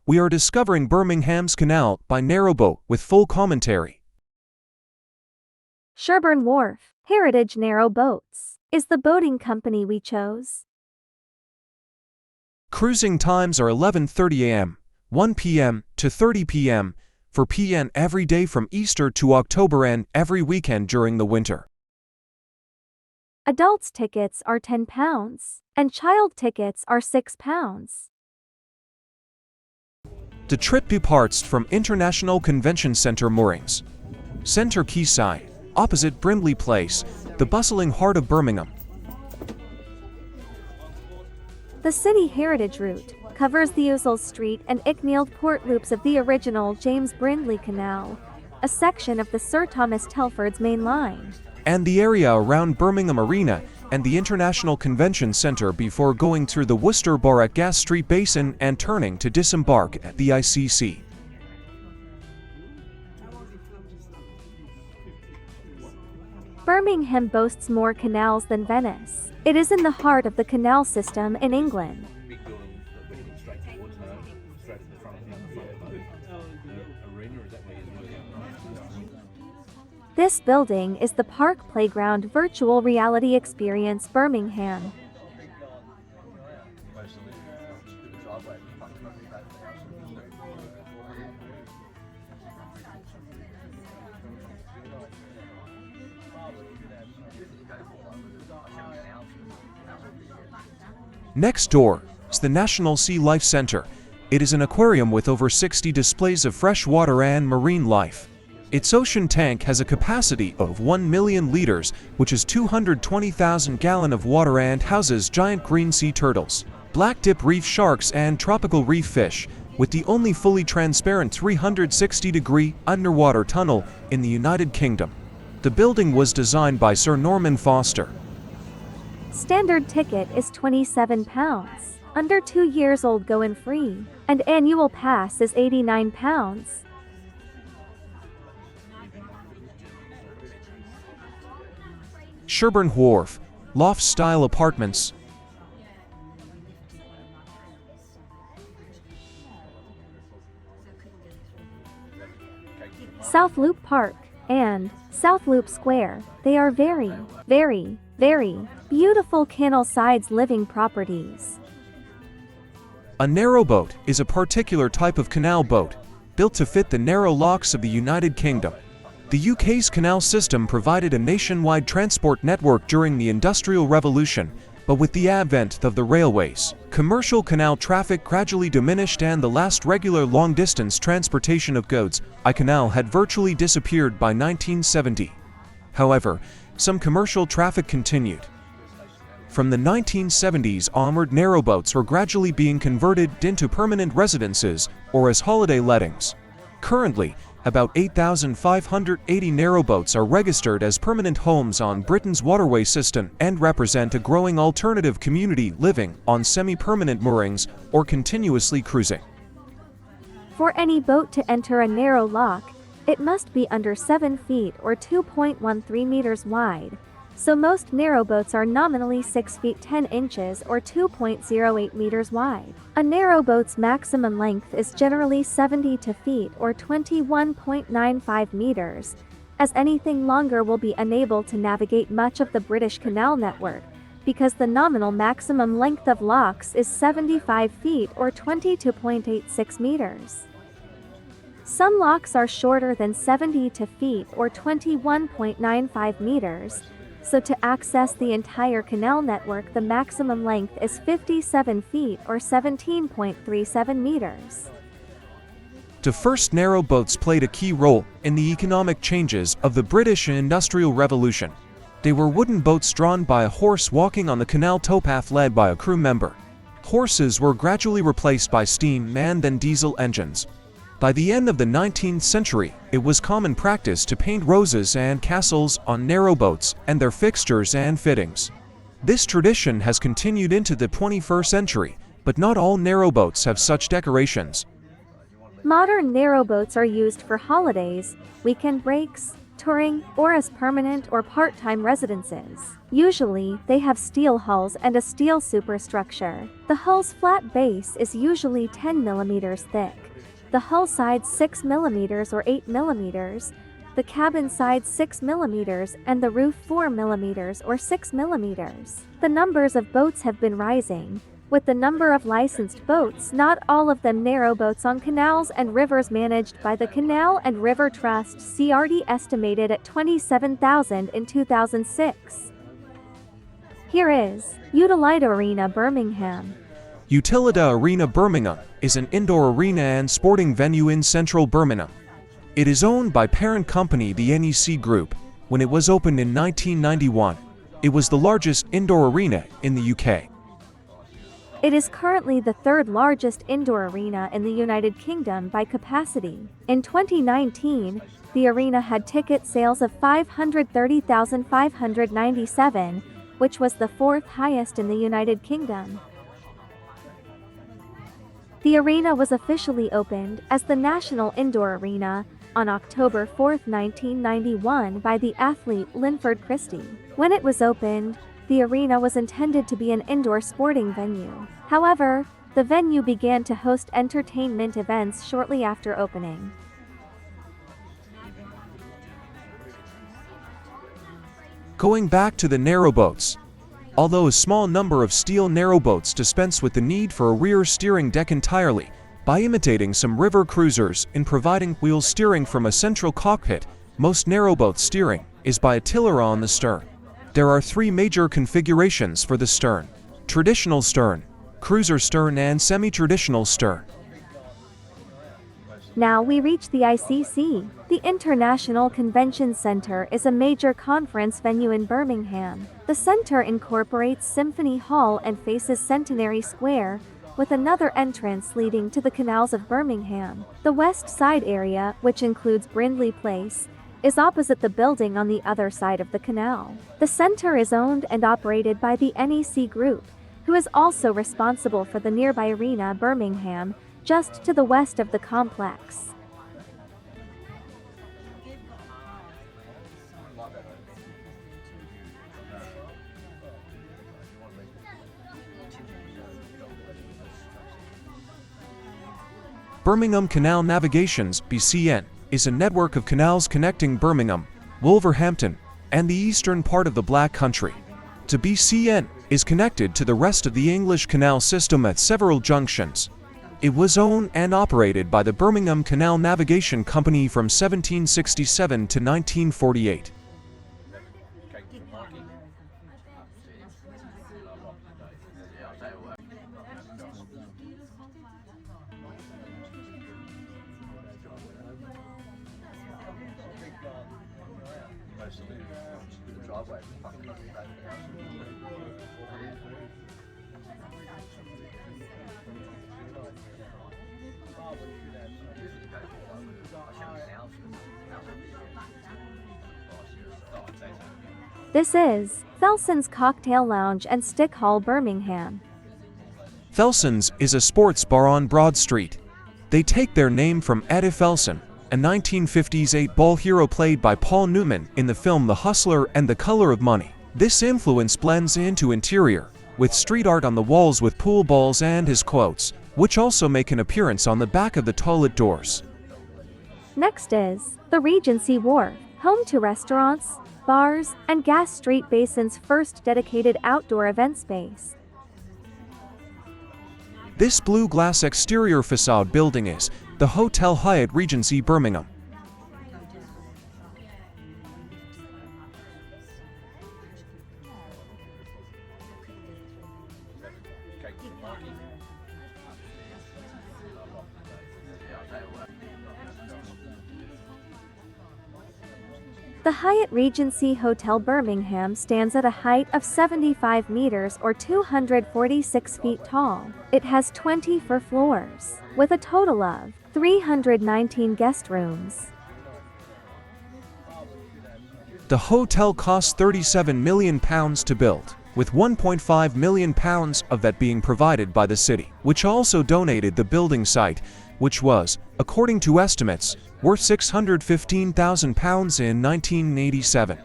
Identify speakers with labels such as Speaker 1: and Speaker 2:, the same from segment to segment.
Speaker 1: We are discovering Birmingham's canal by Narrowboat with full commentary.
Speaker 2: Sherborne Wharf, Heritage Narrowboats, is the boating company we chose.
Speaker 1: Cruising times are 11:30 a.m., 1 p.m. to 30 p.m. for PN every day from Easter to October and every weekend during the winter.
Speaker 2: Adults tickets are £10 and child tickets are £6.
Speaker 1: The trip departs from International Convention Centre moorings, Centre Quayside, opposite Brimley Place, the bustling heart of Birmingham.
Speaker 2: The City Heritage Route covers the Ousel Street and Icknield Port loops of the original James Brindley Canal, a section of the Sir Thomas Telford's main line,
Speaker 1: And the area around Birmingham Arena and the International Convention Centre before going through the Worcester Bar at Gas Street Basin and turning to disembark at the ICC.
Speaker 2: Birmingham boasts more canals than Venice. It is in the heart of the canal system in England. This building is the Park Playground Virtual Reality Experience Birmingham.
Speaker 1: Next door is the National Sea Life Centre. It is an aquarium with over 60 displays of freshwater and marine life. Its ocean tank has a capacity of 1 million liters, which is 220,000 gallons of water, and houses giant green sea turtles, black dip reef sharks and tropical reef fish, with the only fully transparent 360-degree underwater tunnel in the United Kingdom. The building was designed by Sir Norman Foster.
Speaker 2: Standard ticket is £27, under 2 years old go in free, and annual pass is £89.
Speaker 1: Sherborne Wharf, loft-style apartments.
Speaker 2: South Loop Park and South Loop Square, they are very, very beautiful canal sides living properties.
Speaker 1: A narrowboat is a particular type of canal boat, built to fit the narrow locks of the United Kingdom. The UK's canal system provided a nationwide transport network during the Industrial Revolution, but with the advent of the railways, commercial canal traffic gradually diminished and the last regular long-distance transportation of goods, a canal, had virtually disappeared by 1970. However, some commercial traffic continued. From the 1970s onward, narrowboats were gradually being converted into permanent residences or as holiday lettings. Currently, about 8,580 narrowboats are registered as permanent homes on Britain's waterway system and represent a growing alternative community living on semi-permanent moorings or continuously cruising.
Speaker 2: For any boat to enter a narrow lock, it must be under 7 feet or 2.13 meters wide, so most narrowboats are nominally 6 feet 10 inches or 2.08 meters wide. A narrowboat's maximum length is generally 72 feet or 21.95 meters, as anything longer will be unable to navigate much of the British canal network, because the nominal maximum length of locks is 75 feet or 22.86 meters. Some locks are shorter than 72 feet or 21.95 meters, so to access the entire canal network the maximum length is 57 feet or 17.37 meters.
Speaker 1: The first narrowboats played a key role in the economic changes of the British Industrial Revolution. They were wooden boats drawn by a horse walking on the canal towpath led by a crew member. Horses were gradually replaced by steam and then diesel engines. By the end of the 19th century, it was common practice to paint roses and castles on narrowboats and their fixtures and fittings. This tradition has continued into the 21st century, but not all narrowboats have such decorations.
Speaker 2: Modern narrowboats are used for holidays, weekend breaks, touring, or as permanent or part-time residences. Usually, they have steel hulls and a steel superstructure. The hull's flat base is usually 10 mm thick. The hull sides 6 mm or 8 mm, the cabin sides 6 mm, and the roof 4 mm or 6 mm. The numbers of boats have been rising, with the number of licensed boats, not all of them narrowboats on canals and rivers managed by the Canal and River Trust (CRD), estimated at 27,000 in 2006. Here is Utilita Arena Birmingham.
Speaker 1: Utilita Arena Birmingham is an indoor arena and sporting venue in central Birmingham. It is owned by parent company the NEC Group. When it was opened in 1991, it was the largest indoor arena in the UK.
Speaker 2: It is currently the third largest indoor arena in the United Kingdom by capacity. In 2019, the arena had ticket sales of 530,597, which was the fourth highest in the United Kingdom. The arena was officially opened as the National Indoor Arena on October 4, 1991 by the athlete Linford Christie. When it was opened, the arena was intended to be an indoor sporting venue. However, the venue began to host entertainment events shortly after opening.
Speaker 1: Going back to the narrowboats. Although a small number of steel narrowboats dispense with the need for a rear steering deck entirely, by imitating some river cruisers in providing wheel steering from a central cockpit, most narrowboat steering is by a tiller on the stern. There are three major configurations for the stern: traditional stern, cruiser stern, and semi-traditional stern.
Speaker 2: Now we reach the ICC. The International Convention Center is a major conference venue in Birmingham. The center incorporates Symphony Hall and faces Centenary Square, with another entrance leading to the canals of Birmingham. The west side area, which includes Brindley Place, is opposite the building on the other side of the canal. The center is owned and operated by the NEC Group, who is also responsible for the nearby Arena Birmingham, just to the west of the complex.
Speaker 1: Birmingham Canal Navigations (BCN) is a network of canals connecting Birmingham, Wolverhampton, and the eastern part of the Black Country. The BCN is connected to the rest of the English canal system at several junctions. It was owned and operated by the Birmingham Canal Navigation Company from 1767 to 1948.
Speaker 2: This is Felson's Cocktail Lounge and Stick Hall, Birmingham.
Speaker 1: Felson's is a sports bar on Broad Street. They take their name from Eddie Felson, a 1950s 8-ball hero played by Paul Newman in the film The Hustler and The Color of Money. This influence blends into interior, with street art on the walls with pool balls and his quotes, which also make an appearance on the back of the toilet doors.
Speaker 2: Next is the Regency Wharf, home to restaurants, bars, and Gas Street Basin's first dedicated outdoor event space.
Speaker 1: This blue glass exterior facade building is the Hotel Hyatt Regency Birmingham.
Speaker 2: The Hyatt Regency Hotel Birmingham stands at a height of 75 meters or 246 feet tall. It has 24 floors, with a total of 319 guest rooms.
Speaker 1: The hotel cost £37 million to build, with £1.5 million of that being provided by the city, which also donated the building site, which was, according to estimates, worth £615,000 in 1987.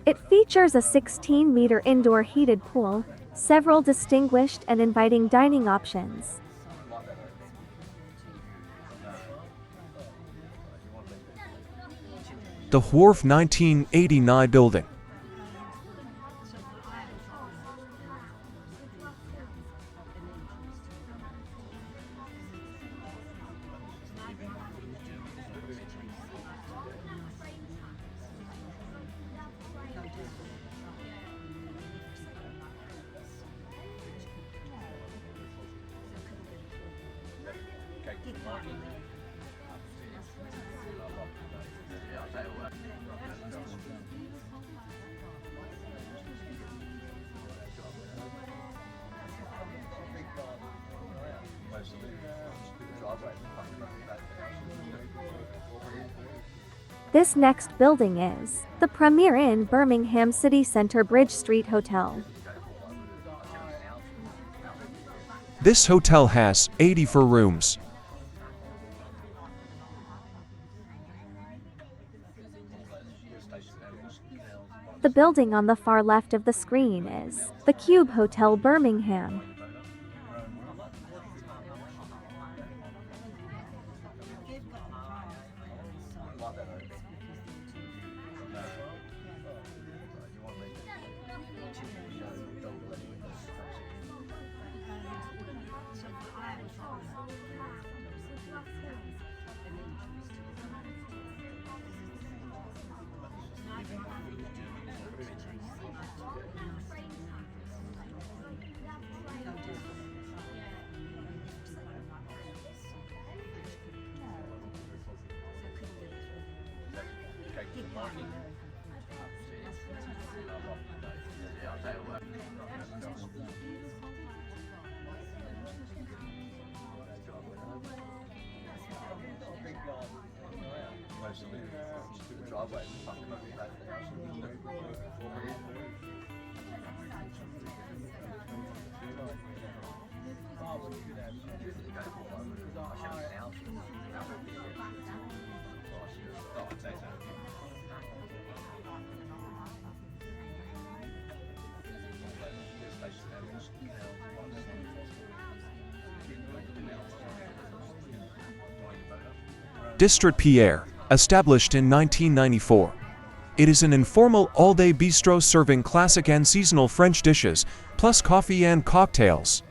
Speaker 2: It features a 16-meter indoor heated pool, several distinguished and inviting dining options.
Speaker 1: The Wharf 1989 building.
Speaker 2: This next building is the Premier Inn Birmingham City Centre Bridge Street Hotel.
Speaker 1: This hotel has 84 rooms.
Speaker 2: The building on the far left of the screen is the Cube Hotel Birmingham.
Speaker 1: District Pierre, established in 1994. It is an informal all-day bistro serving classic and seasonal French dishes, plus coffee and cocktails.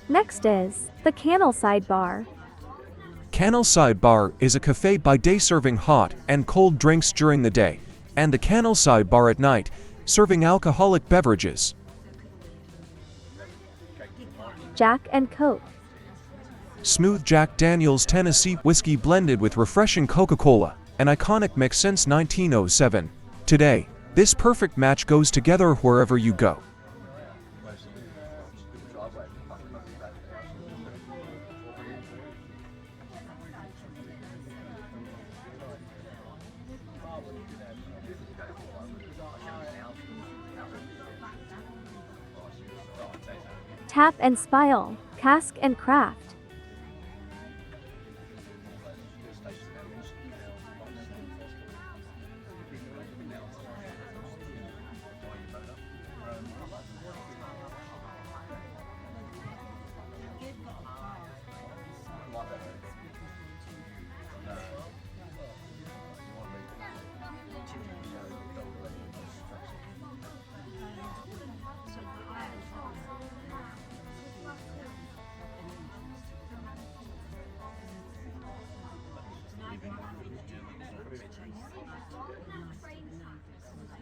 Speaker 2: Next is the Canals Bar.
Speaker 1: Canals Bar is a cafe by day serving hot and cold drinks during the day, and the Canals Bar at night, serving alcoholic beverages.
Speaker 2: Jack and Coke.
Speaker 1: Smooth Jack Daniel's Tennessee whiskey blended with refreshing Coca-Cola, an iconic mix since 1907. Today, this perfect match goes together wherever you go.
Speaker 2: Tap and Spile, Cask and Craft.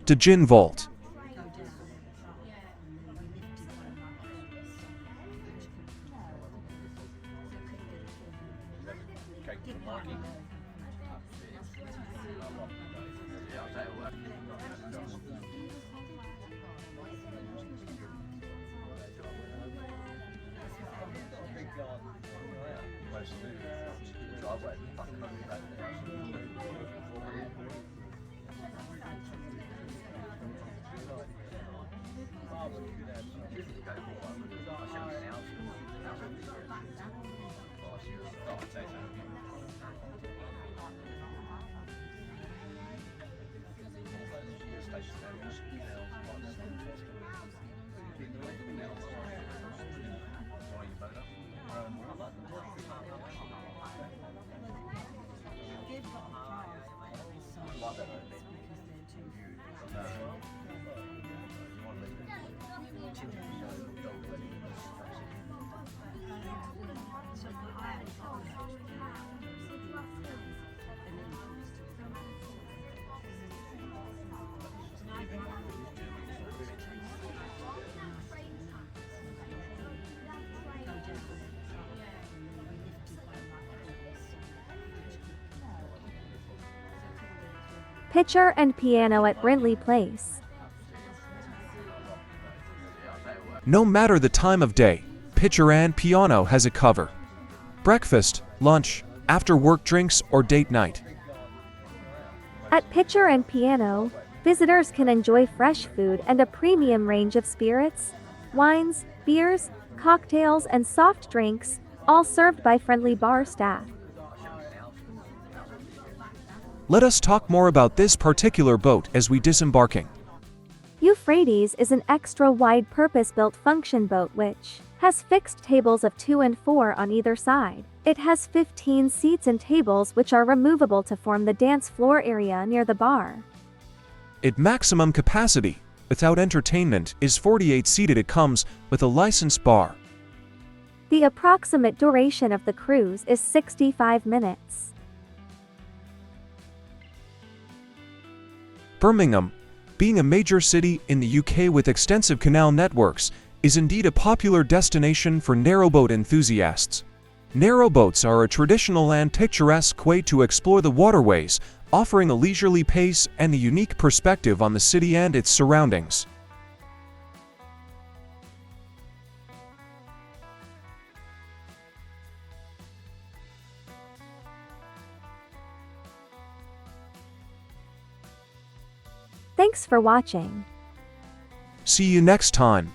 Speaker 1: The Gin Vault.
Speaker 2: Pitcher and piano at Brindley Place.
Speaker 1: No matter the time of day, Pitcher and Piano has a cover. Breakfast, lunch, after-work drinks, or date night.
Speaker 2: At Pitcher and Piano, visitors can enjoy fresh food and a premium range of spirits, wines, beers, cocktails, and soft drinks, all served by friendly bar staff.
Speaker 1: Let us talk more about this particular boat as we disembarking.
Speaker 2: Euphrates is an extra-wide purpose-built function boat which has fixed tables of 2 and 4 on either side. It has 15 seats and tables which are removable to form the dance floor area near the bar.
Speaker 1: Its maximum capacity, without entertainment, is 48 seated. It comes with a licensed bar.
Speaker 2: The approximate duration of the cruise is 65 minutes.
Speaker 1: Birmingham, being a major city in the UK with extensive canal networks, is indeed a popular destination for narrowboat enthusiasts. Narrowboats are a traditional and picturesque way to explore the waterways, offering a leisurely pace and a unique perspective on the city and its surroundings.
Speaker 2: Thanks for watching.
Speaker 1: See you next time.